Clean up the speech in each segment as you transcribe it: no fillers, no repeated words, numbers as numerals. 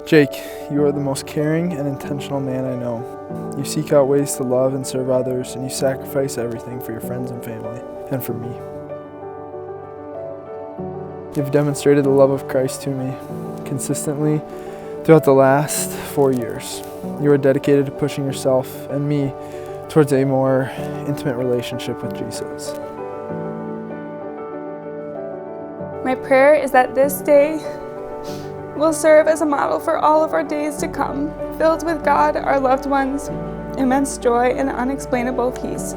Jake, you are the most caring and intentional man I know. You seek out ways to love and serve others, and you sacrifice everything for your friends and family, and for me. You've demonstrated the love of Christ to me consistently throughout the last 4 years. You are dedicated to pushing yourself and me towards a more intimate relationship with Jesus. My prayer is that this day will serve as a model for all of our days to come, filled with God, our loved ones, immense joy, and unexplainable peace.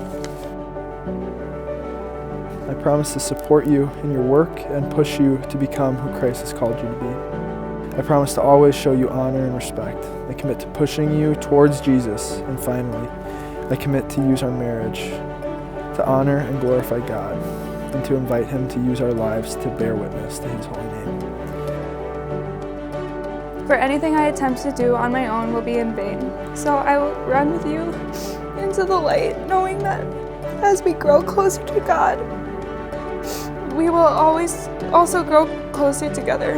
I promise to support you in your work and push you to become who Christ has called you to be. I promise to always show you honor and respect. I commit to pushing you towards Jesus. And finally, I commit to use our marriage to honor and glorify God, and to invite Him to use our lives to bear witness to His holy name. For anything I attempt to do on my own will be in vain. So I will run with you into the light, knowing that as we grow closer to God, we will always also grow closer together.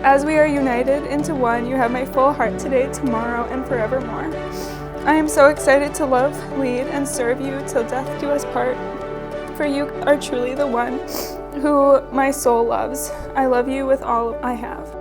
As we are united into one, you have my full heart today, tomorrow, and forevermore. I am so excited to love, lead, and serve you till death do us part. For you are truly the one who my soul loves. I love you with all I have.